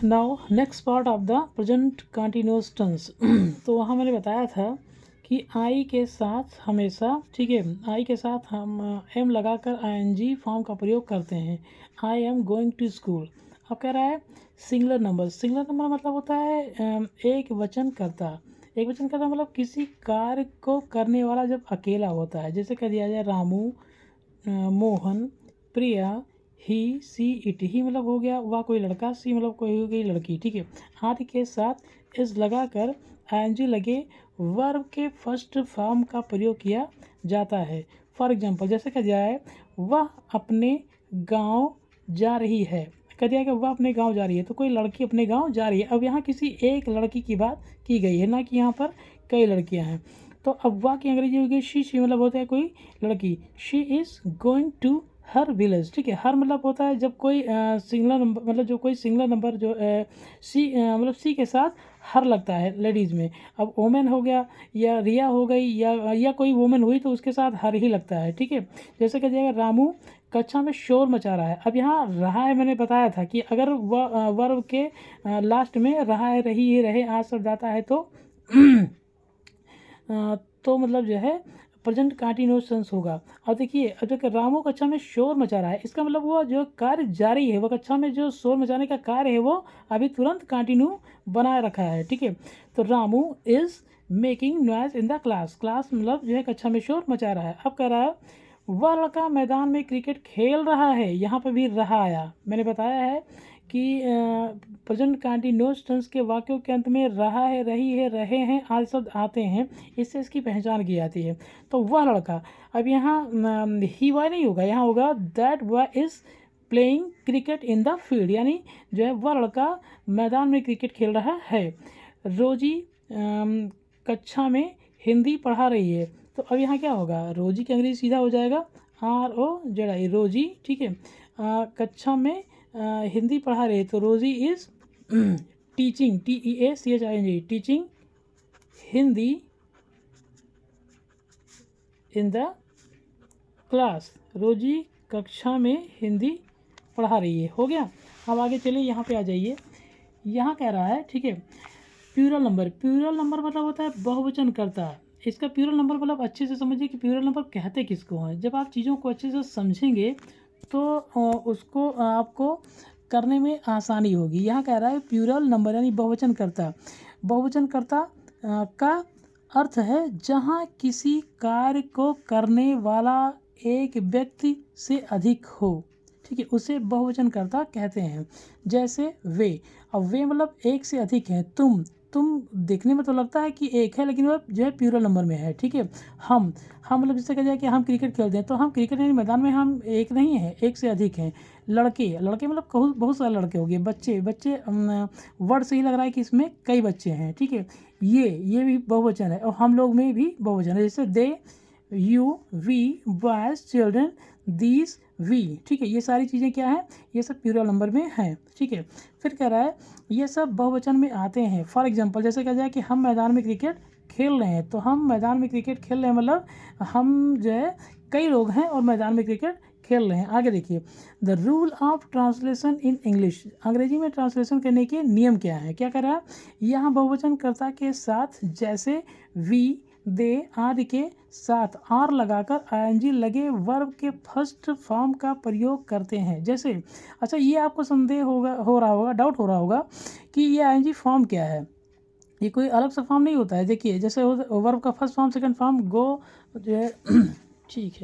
Now next part of the present continuous tense. तो वहाँ मैंने बताया था कि आई के साथ हमेशा, ठीक है, आई के साथ हम एम लगाकर आईएनजी फॉर्म का प्रयोग करते हैं। I am going to school. अब कह रहा है सिंगुलर नंबर। सिंगुलर नंबर मतलब होता है एक वचनकर्ता। एक वचनकर्ता मतलब किसी कार्य को करने वाला जब अकेला होता है। जैसे कह दिया जाए रामू, मोहन, प्रिया, ही, सी, इट। ही मतलब हो गया वह कोई लड़का, सी मतलब कोई हो गई लड़की, ठीक है। आदि के साथ इस लगाकर आईएनजी लगे वर्ब के फर्स्ट फॉर्म का प्रयोग किया जाता है। फॉर एग्जांपल जैसे कह जाए वह अपने गांव जा रही है। कह दिया कि वह अपने गांव जा रही है, तो कोई लड़की अपने गांव जा रही है। अब यहाँ किसी एक लड़की की बात की गई है, ना कि यहाँ पर कई लड़कियाँ हैं। तो अब वह की अंग्रेजी होगी शी मतलब होता है कोई लड़की। She is going to her village, ठीक है। हर मतलब होता है जब कोई सिंगुलर नंबर, मतलब जो कोई सिंगुलर नंबर जो सी मतलब सी के साथ हर लगता है लेडीज़ में। अब वोमेन हो गया या रिया हो गई या कोई वोमेन हुई तो उसके साथ हर ही लगता है, ठीक है। जैसे कह जाएगा रामू कक्षा में शोर मचा रहा है। अब यहाँ रहा है मैंने बताया था कि अगर वह वर्ब के लास्ट में रहा है, रही है, रहे आज शब्द आता है तो मतलब जो है प्रेजेंट कंटिन्यूअस टेंस होगा। और देखिए अब जो रामू कक्षा में शोर मचा रहा है, इसका मतलब वो जो कार्य जारी है, वो कक्षा में जो शोर मचाने का कार्य है वो अभी तुरंत कंटिन्यू बनाए रखा है, ठीक है। तो Ramu is making noise in the class. Class मतलब जो है कक्षा में शोर मचा रहा है। अब कह रहा है वह लड़का मैदान में क्रिकेट खेल रहा है। यहाँ पर भी रहा आया। मैंने बताया है कि प्रेजेंट कंटिन्यूअस टेंस के वाक्यों के अंत में रहा है, रही है, रहे हैं आदि शब्द आते हैं, इससे इसकी पहचान की जाती है। तो वह लड़का, अब यहाँ ही वह नहीं होगा, यहाँ होगा दैट वह is playing cricket in the field, यानी जो है वह लड़का मैदान में क्रिकेट खेल रहा है। रोजी कक्षा में हिंदी पढ़ा रही है। तो अब यहाँ क्या होगा, रोजी की अंग्रेजी सीधा हो जाएगा ROZI, रोजी, ठीक है। कक्षा में हिंदी पढ़ा रही है, तो रोजी is teaching, TEACHING, teaching Hindi in the class. रोजी कक्षा में हिंदी पढ़ा रही है। हो गया। अब आगे चलिए, यहाँ पे आ जाइए। यहाँ कह रहा है, ठीक है, प्लूरल नंबर। प्लूरल नंबर मतलब होता है बहुवचन करता। इसका प्लूरल नंबर मतलब अच्छे से समझिए कि प्लूरल नंबर कहते किसको हैं। जब आप चीज़ों को अच्छे से समझेंगे तो उसको आपको करने में आसानी होगी। यहाँ कह रहा है प्लूरल नंबर यानी बहुवचन करता। बहुवचन करता का अर्थ है जहाँ किसी कार्य को करने वाला एक व्यक्ति से अधिक हो, ठीक है, उसे बहुवचन करता कहते हैं। जैसे वे। अब वे मतलब एक से अधिक है। तुम देखने में तो लगता है कि एक है, लेकिन वह जो है प्लूरल नंबर में है, ठीक है। हम मतलब जिससे कहा जाए कि हम क्रिकेट खेलते हैं, तो हम क्रिकेट यानी मैदान में हम एक नहीं है, एक से अधिक हैं। लड़के मतलब बहुत सारे लड़के हो गए। बच्चे वर्ड से ही लग रहा है कि इसमें कई बच्चे हैं, ठीक है। ये भी बहुवचन है। और हम लोग में भी बहुवचन है। जैसे they, you, we, boys, children, these, we, ठीक है। ये सारी चीज़ें क्या हैं, ये सब प्लूरल नंबर में हैं, ठीक है। फिर कह रहा है ये सब बहुवचन में आते हैं। फॉर एग्जांपल जैसे कहा जाए कि हम मैदान में क्रिकेट खेल रहे हैं, तो हम मैदान में क्रिकेट खेल रहे हैं मतलब हम जो है कई लोग हैं और मैदान में क्रिकेट खेल रहे हैं। आगे देखिए, the rule of translation in English. अंग्रेजी में ट्रांसलेशन करने के नियम क्या है। क्या कर रहा है, यहाँ बहुवचन कर्ता के साथ जैसे वी, दे आदि के साथ आर लगाकर आईएनजी लगे वर्ब के फर्स्ट फॉर्म का प्रयोग करते हैं। जैसे अच्छा, ये आपको संदेह हो रहा होगा, डाउट हो रहा होगा कि ये आईएनजी फॉर्म क्या है। ये कोई अलग सा फॉर्म नहीं होता है। देखिए जैसे वर्ब का फर्स्ट फॉर्म, सेकंड फॉर्म, गो जो है ठीक है।